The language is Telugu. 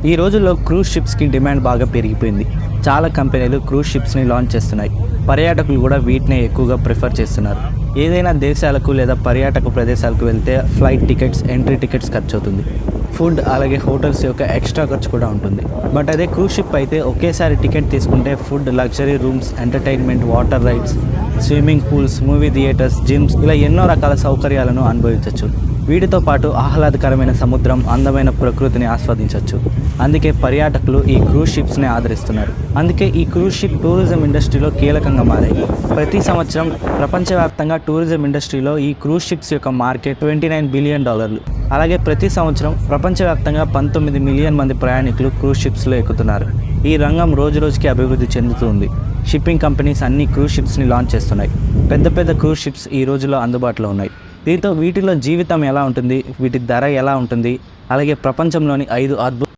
ఈ రోజుల్లో క్రూజ్ షిప్స్కి డిమాండ్ బాగా పెరిగిపోయింది. చాలా కంపెనీలు క్రూజ్ షిప్స్ని లాంచ్ చేస్తున్నాయి. పర్యాటకులు కూడా వీటిని ఎక్కువగా ప్రిఫర్ చేస్తున్నారు. ఏదైనా దేశాలకు లేదా పర్యాటక ప్రదేశాలకు వెళ్తే ఫ్లైట్ టికెట్స్, ఎంట్రీ టికెట్స్ ఖర్చు అవుతుంది. ఫుడ్ అలాగే హోటల్స్ యొక్క ఎక్స్ట్రా ఖర్చు కూడా ఉంటుంది. బట్ అదే క్రూజ్ షిప్ అయితే ఒకేసారి టికెట్ తీసుకుంటే food, luxury rooms, entertainment, water rides, swimming pools, movie theatres, gyms ఇలా ఎన్నో రకాల సౌకర్యాలను అనుభవించవచ్చు. వీటితో పాటు ఆహ్లాదకరమైన సముద్రం, అందమైన ప్రకృతిని ఆస్వాదించవచ్చు. అందుకే పర్యాటకులు ఈ క్రూజ్ షిప్స్ని ఆదరిస్తున్నారు. అందుకే ఈ క్రూజ్ షిప్ టూరిజం ఇండస్ట్రీలో కీలకంగా మారాయి. ప్రతి సంవత్సరం ప్రపంచవ్యాప్తంగా టూరిజం ఇండస్ట్రీలో ఈ క్రూజ్ షిప్స్ యొక్క మార్కెట్ $29 బిలియన్. అలాగే ప్రతి సంవత్సరం ప్రపంచవ్యాప్తంగా 19 మిలియన్ మంది ప్రయాణికులు క్రూజ్ షిప్స్లో ఎక్కుతున్నారు. ఈ రంగం రోజురోజుకి అభివృద్ధి చెందుతుంది. షిప్పింగ్ కంపెనీస్ అన్ని క్రూజ్ షిప్స్ని లాంచ్ చేస్తున్నాయి. పెద్ద పెద్ద క్రూజ్ షిప్స్ ఈ రోజుల్లో అందుబాటులో ఉన్నాయి. దీంతో వీటిలో జీవితం ఎలా ఉంటుంది, వీటి ధర ఎలా ఉంటుంది, అలాగే ప్రపంచంలోని 5 అద్భుత